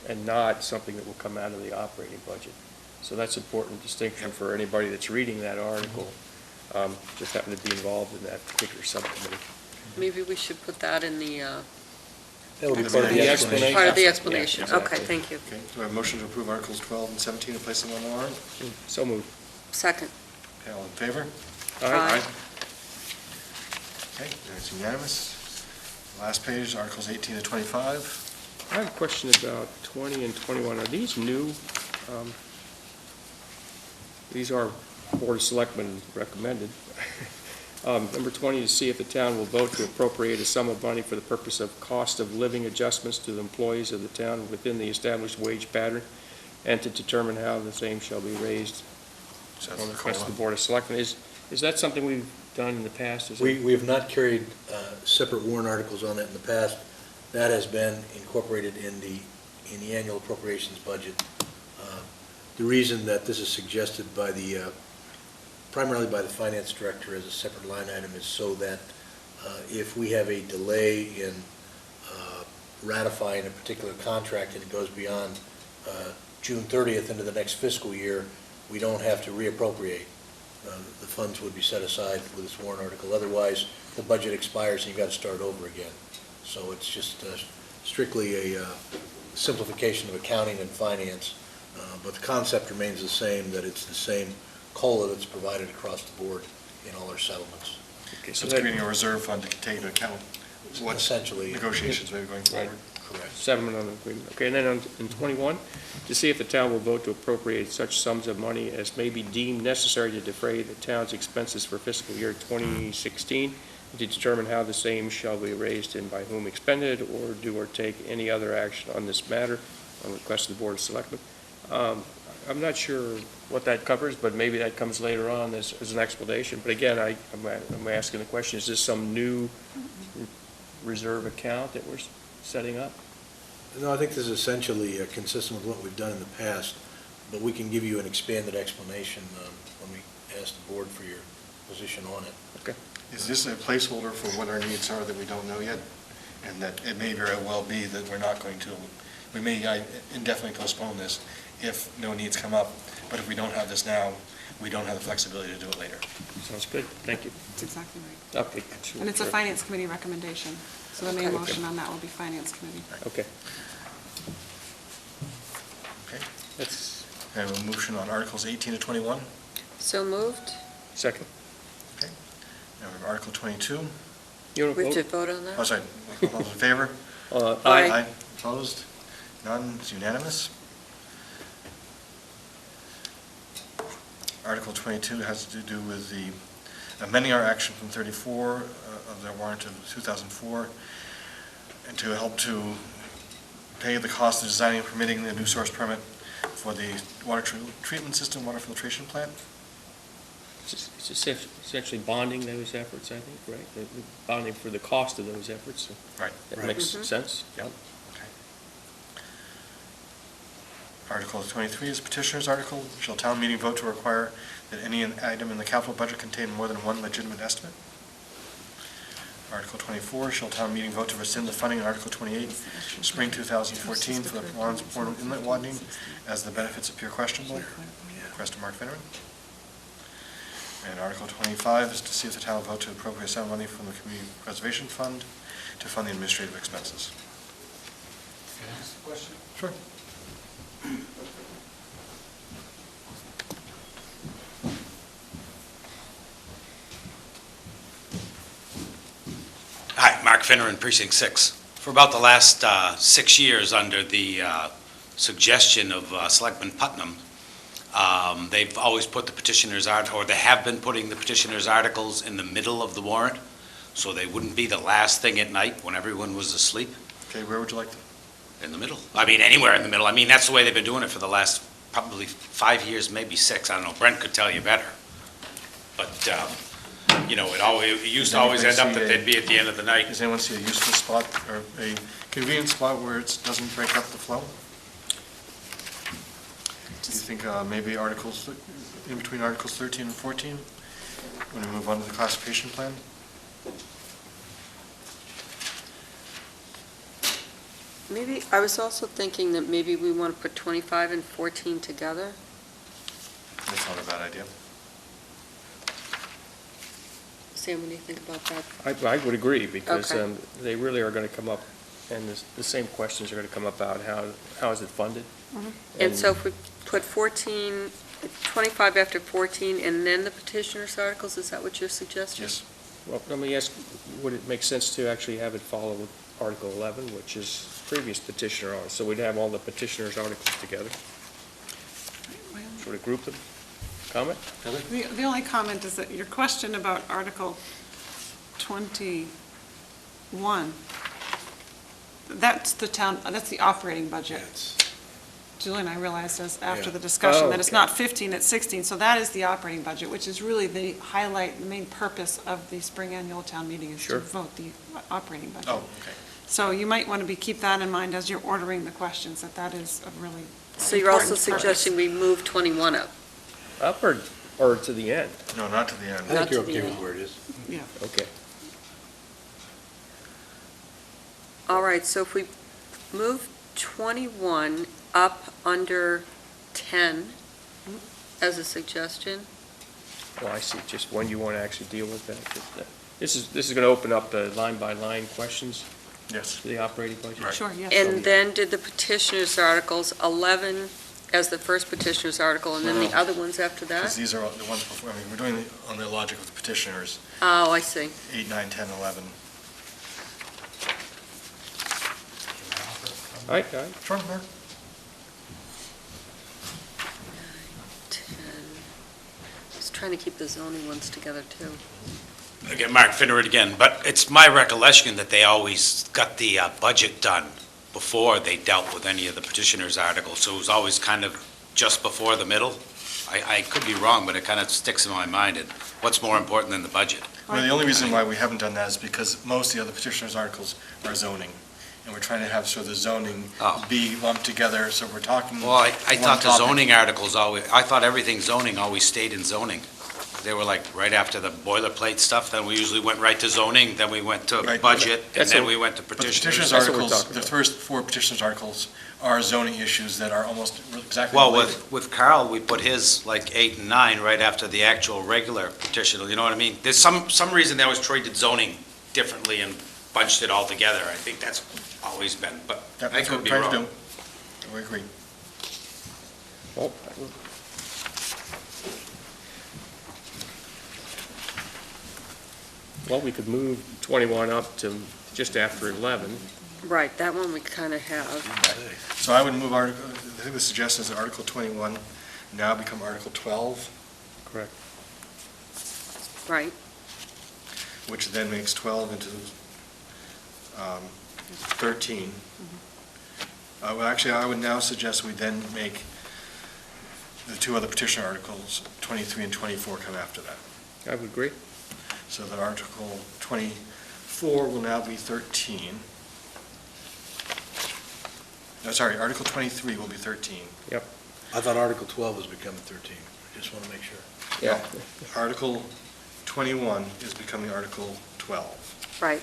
and not something that will come out of the operating budget. So that's an important distinction for anybody that's reading that article. Just happen to be involved in that particular subcommittee. Maybe we should put that in the, That would be part of the The explanation. part of the explanation. Yeah, exactly. Okay, thank you. Okay, do I have a motion to approve Articles 12 and 17 and place them on the warrant? So moved. Second. Okay, all in favor? Aye. Okay, that's unanimous. Last page, Articles 18 to 25. I have a question about 20 and 21. Are these new? These are Board of Selectmen recommended. Number 20, to see if the town will vote to appropriate a sum of money for the purpose of cost of living adjustments to the employees of the town within the established wage pattern, and to determine how the same shall be raised So on that's the the request of COLA. the Board of Selectmen. Is that something we've done in the past? Is it- We have not carried separate warrant articles on that in the past. That has been incorporated in the annual appropriations budget. The reason that this is suggested by the primarily by the finance director as a separate line item, is so that if we have a delay in ratifying a particular contract and it goes beyond June 30th into the next fiscal year, we don't have to reappropriate. The funds would be set aside with this warrant article. Otherwise, the budget expires and you've got to start over again. So it's just strictly a simplification of accounting and finance, but the concept remains the same, that it's the same COLA that's provided across the board in all our settlements. Okay, So it's creating a reserve fund to take into account what Essentially. negotiations may be going forward. Correct. Settlement on the agreement. Okay, and then in 21, to see if the town will vote to appropriate such sums of money as may be deemed necessary to defray the town's expenses for fiscal year 2016, to determine how the same shall be raised and by whom expended, or do or take any other action on this matter on request of the Board of Selectmen. I'm not sure what that covers, but maybe that comes later on as an explanation. But again, I'm asking the question, is this some new reserve account that we're setting up? No, I think this is essentially consistent with what we've done in the past, but we can give you an expanded explanation when we ask the board for your position on it. Okay. Is this a placeholder for what our needs are that we don't know yet? And that it may very well be that we're not going to, we may indefinitely postpone this if no needs come up, but if we don't have this now, we don't have the flexibility to do it later. Sounds good, thank you. That's exactly right. Okay. And it's a Finance Committee recommendation, so the main Okay. motion on that will be Finance Committee. Okay. Okay. That's I have a motion on Articles 18 to 21. So moved? second. Okay. Now we have Article 22. You want We to have to vote? vote on that? Oh, sorry. All those in favor? Aye. Opposed? None? It's unanimous. Article 22 has to do with the amending our action from 34 of the warrant of 2004, and to help to pay the cost of designing and permitting the new source permit for the water treatment system, water filtration plant. It's essentially bonding those efforts, I think, right? The bonding for the cost of those efforts. So Right. That makes sense. Yep. Okay. Article 23 is petitioner's article. Shall town meeting vote to require that any item in the capital budget contain more than one legitimate estimate? Article 24, shall town meeting vote to rescind the funding in Article 28, spring 2014, for the Lawrence Port Inlet widening as the benefits appear questionable? Request of Mark Finneran. And Article 25 is to see if the town will vote to appropriate some money from the Community Preservation Fund to fund the administrative expenses. Can I ask a question? Sure. Hi, Mark Finneran, Precinct 6. For about the last 6 years, under the suggestion of Selectman Putnam, they've always put the petitioner's or they have been putting the petitioner's articles in the middle of the warrant, so they wouldn't be the last thing at night when everyone was asleep. Okay, where would you like them? In the middle. I mean, anywhere in the middle. I mean, that's the way they've been doing it for the last probably 5 years, maybe 6. I don't know. Brent could tell you better. But, it used to always end up that they'd be at the end of the night. Does anyone see a useful spot or a convenient spot where it doesn't break up the flow? Do you think maybe articles, in between Articles 13 and 14, when we move on to the classification plan? Maybe, I was also thinking that maybe we want to put 25 and 14 together. That's not a bad idea. Sam, what do you think about that? I would agree, because Okay. they really are going to come up, and the same questions are going to come about, how is it funded? And so if we put 14, 25 after 14, and then the petitioner's articles, is that what you're suggesting? Yes. Well, let me ask, would it make sense to actually have it follow with Article 11, which is previous petitioner articles? So we'd have all the petitioner's articles together, sort of group them. Comment? The only comment is that your question about Article 21, that's the operating budget. Julie and I realized after the discussion that it's not 15, it's 16, so that is the operating budget, which is really the main purpose of the spring annual town meeting is to vote the operating budget. Oh, okay. So you might want to keep that in mind as you're ordering the questions, that is a really So you're also important purpose. suggesting we move 21 up? Up or Or to the end? No, not to the end. I think Not you're to the okay with end. where it is. Yeah. Okay. All right, so if we move 21 up under 10 as a suggestion, Well, I see, just when you want to actually deal with that. This is going to open up the line-by-line questions Yes. for the operating budget? Right. Sure, yes. and then did the petitioner's articles, 11 as the first petitioner's article, and then the other ones after Because that? these are the ones before, I mean, we're doing it on the logic of the petitioners, Oh, I see. 8, 9, 10, 11. All right, all right. Sure, Mark. 10. Just trying to keep the zoning ones together, too. Again, Mark Finneran again, but it's my recollection that they always got the budget done before they dealt with any of the petitioner's articles, so it was always kind of just before the middle. I could be wrong, but it kind of sticks in my mind, and what's more important than the budget? Well, the only reason why we haven't done that is because most of the other petitioners' articles are zoning, and we're trying to have sort of the zoning Oh. be lumped together, so we're talking. Well, I one thought the topic. zoning articles always, I thought everything zoning always stayed in zoning. They were like right after the boilerplate stuff, then we usually went right to zoning, then we went to Right. budget, and That's then what- we went to But the petitioners. petitioners' That's what we're articles, talking the about. first 4 petitioners' articles are zoning issues that are almost exactly Well, related. with Carl, we put his like 8 and 9 right after the actual regular petition, you know what I mean? There's some reason they always treated zoning differently and bunched it all together. I think that's always been, but I That's what could be we're trying to wrong. do. We agree. Well, Well, we could move 21 up to just after 11. Right, that one we kind of have. So I would move article, I think the suggestion is that Article 21 now become Article 12, Correct. Right, which then makes 12 into 13. Well, actually, I would now suggest we then make the 2 other petition articles, 23 and 24, come after that. I would agree. So that Article 24 will now be 13. No, sorry, Article 23 will be 13. I thought Article 12 was becoming 13. I just want to make sure. Yeah. Article 21 is becoming Article 12. right.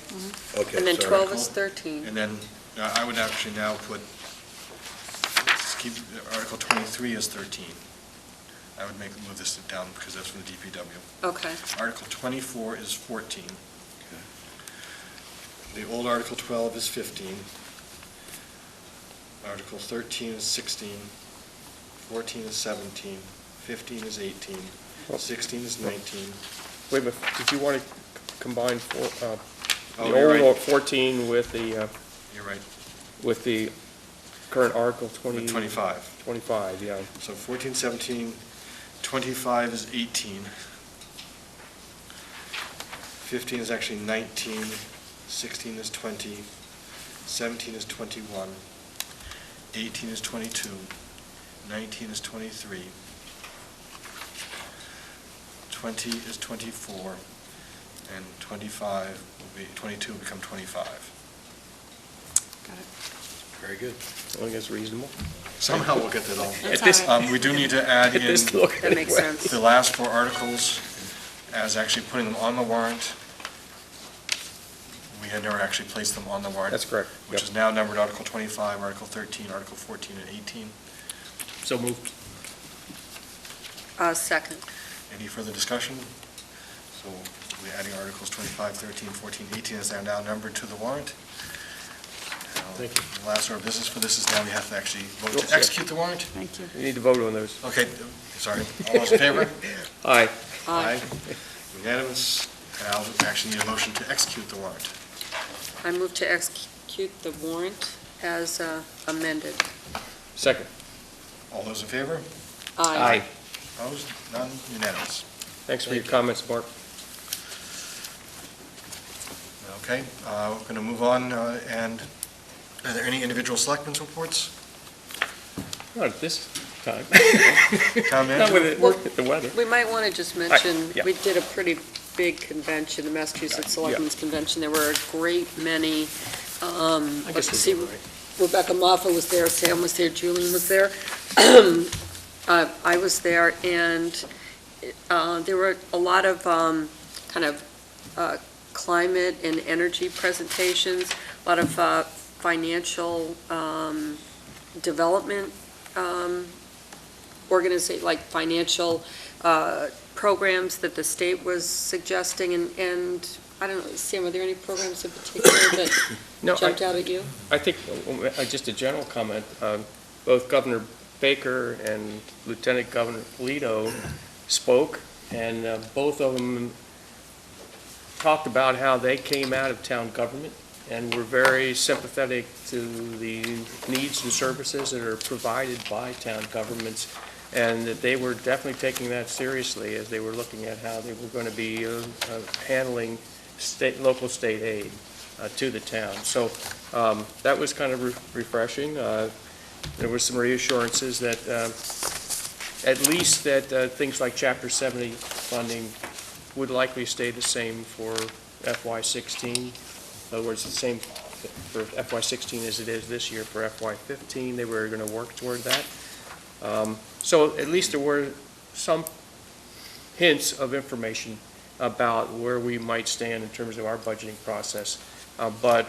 Okay. And then sorry. 12 is 13. And then I would actually now put, let's keep Article 23 as 13. I would move this down because that's from the DPW. Okay, Article 24 is 14. The old Article 12 is 15. Article 13 is 16. 14 is 17. 15 is 18. 16 is 19. Wait a minute, did you want to combine Oh, the you're old right. 14 with You're right. the current Article 20? With 25. 25, yeah. So 14, 17, 25 is 18. 15 is actually 19. 16 is 20. 17 is 21. 18 is 22. 19 is 23. 20 is 24. And 25 will be, 22 will become 25. Got it. Very good. I think that's reasonable. Somehow we'll get that all. That's At this- all right. We do need to add At in this look, that makes anyway. sense. the last 4 articles as actually putting them on the warrant. We had never actually placed them on the warrant. That's correct. Which Yep. is now numbered Article 25, Article 13, Article 14, and 18. So moved. Second. Any further discussion? So we're adding Articles 25, 13, 14, 18 as they're now numbered to the warrant. Thank you. The last order of business for this is now we have to actually vote Oops, to sorry. execute the warrant. Thank you. We need to vote on those. Okay, sorry. All those in favor? Aye. Aye. Unanimous. And I'll actually need a motion to execute the warrant. I move to execute the warrant as amended. Second. All those in favor? Aye. Opposed? None? Unanimous. Thanks for your comments, Mark. Okay, we're going to move on, and are there any individual selectmen's reports? Not at this time. Town Not manager? with the weather. We might want to just mention, yeah. we did a pretty big convention, the Massachusetts Selectmen's Convention. There were a great many, I let's guess see, we'll go, right? Rebecca Moffat was there, Sam was there, Julian was there. I was there, and there were a lot of kind of climate and energy presentations, a lot of financial development like financial programs that the state was suggesting, and I don't know, Sam, were there any programs in particular that jumped out at you? I think, just a general comment, both Governor Baker and Lieutenant Governor Polito spoke, and both of them talked about how they came out of town government and were very sympathetic to the needs and services that are provided by town governments, and that they were definitely taking that seriously as they were looking at how they were going to be handling local state aid to the town. So that was kind of refreshing. There were some reassurances that at least that things like Chapter 70 funding would likely stay the same for FY16. In other words, the same for FY16 as it is this year for FY15. They were going to work toward that. So at least there were some hints of information about where we might stand in terms of our budgeting process. But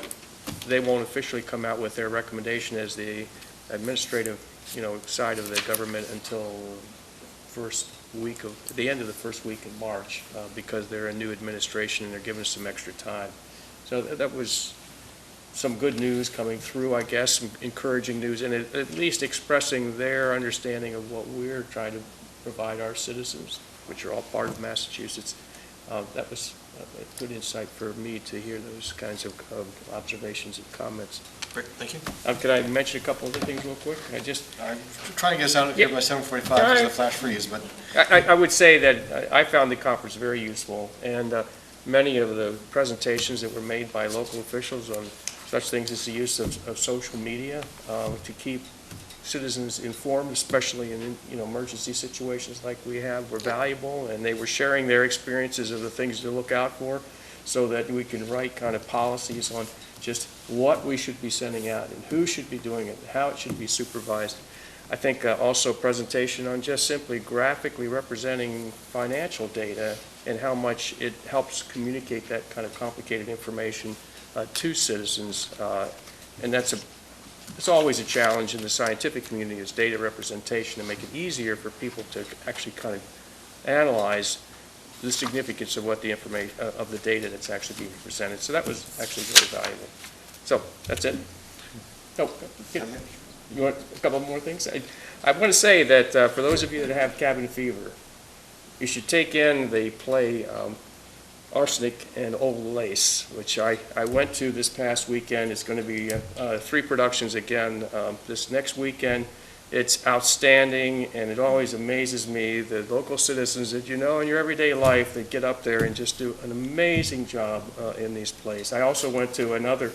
they won't officially come out with their recommendation as the administrative, side of the government until the end of the first week in March, because they're a new administration and they're giving us some extra time. So that was some good news coming through, I guess, some encouraging news, and at least expressing their understanding of what we're trying to provide our citizens, which are all part of Massachusetts. That was a good insight for me to hear those kinds of observations and comments. Great, thank you. Could I mention a couple other things real quick? I'm trying to get us out of here by 7:45 because of the flash freeze, but... I would say that I found the conference very useful, and many of the presentations that were made by local officials on such things as the use of social media to keep citizens informed, especially in emergency situations like we have, were valuable, and they were sharing their experiences of the things to look out for so that we can write kind of policies on just what we should be sending out and who should be doing it and how it should be supervised. I think also presentation on just simply graphically representing financial data and how much it helps communicate that kind of complicated information to citizens. And it's always a challenge in the scientific community is data representation to make it easier for people to actually kind of analyze the significance of what the information of the data that's actually being presented. So that was actually very valuable. So that's it. Oh, you want a couple more things? I want to say that for those of you that have cabin fever, you should take in the play Arsenic and Old Lace, which I went to this past weekend. It's going to be 3 productions again this next weekend. It's outstanding, and it always amazes me the local citizens that in your everyday life that get up there and just do an amazing job in these plays. I also went to another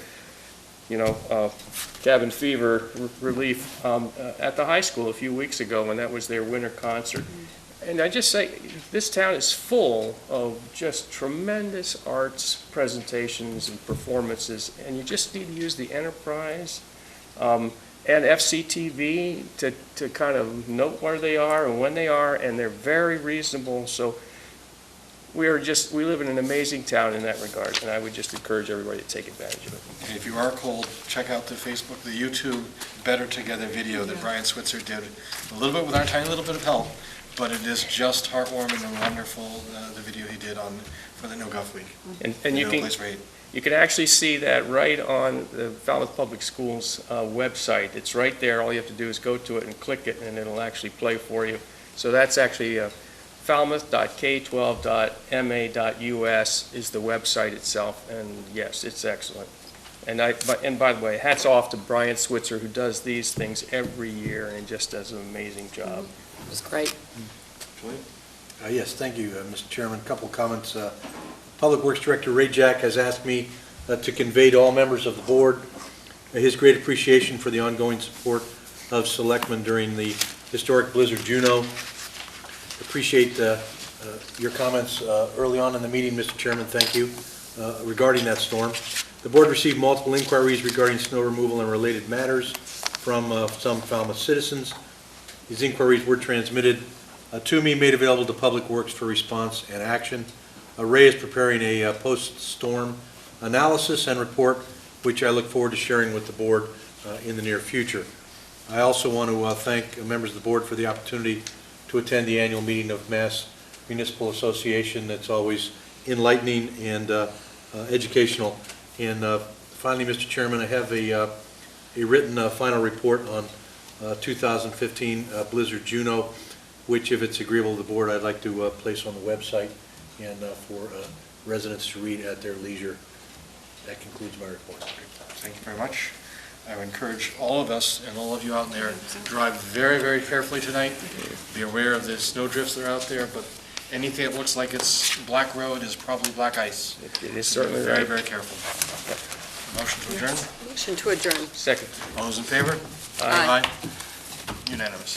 cabin fever relief at the high school a few weeks ago, and that was their winter concert. And I just say, this town is full of just tremendous arts presentations and performances, and you just need to use the Enterprise and FCTV to kind of note where they are and when they are, and they're very reasonable. So we live in an amazing town in that regard, and I would just encourage everybody to take advantage of it. And if you are cold, check out the YouTube Better Together video that Brian Switzer did, a little bit with our tiny little bit of help, but it is just heartwarming and wonderful, the video he did for the No Guff Week. And you can actually see that right on the Falmouth Public Schools website. It's right there. All you have to do is go to it and click it, and it'll actually play for you. So that's actually falmouth.k12.ma.us is the website itself, and yes, it's excellent. And by the way, hats off to Brian Switzer, who does these things every year and just does an amazing job. It was great. Yes, thank you, Mr. Chairman. A couple of comments. Public Works Director Ray Jack has asked me to convey to all members of the board his great appreciation for the ongoing support of selectmen during the historic Blizzard Juno. Appreciate your comments early on in the meeting, Mr. Chairman. Thank you. Regarding that storm, the board received multiple inquiries regarding snow removal and related matters from some Falmouth citizens. These inquiries were transmitted Toomey made available to Public Works for response and action. Ray is preparing a post-storm analysis and report, which I look forward to sharing with the board in the near future. I also want to thank members of the board for the opportunity to attend the annual meeting of Mass Municipal Association. That's always enlightening and educational. And finally, Mr. Chairman, I have a written final report on 2015 Blizzard Juno, which, if it's agreeable to the board, I'd like to place on the website and for residents to read at their leisure. That concludes my report. Thank you very much. I would encourage all of us and all of you out there, drive very, very carefully tonight. Be aware of the snow drifts that are out there, but anything that looks like it's black road is probably black ice. It is certainly Be very, right. very careful. Motion to adjourn? Motion to adjourn. Second. All those in favor? Aye. Unanimous.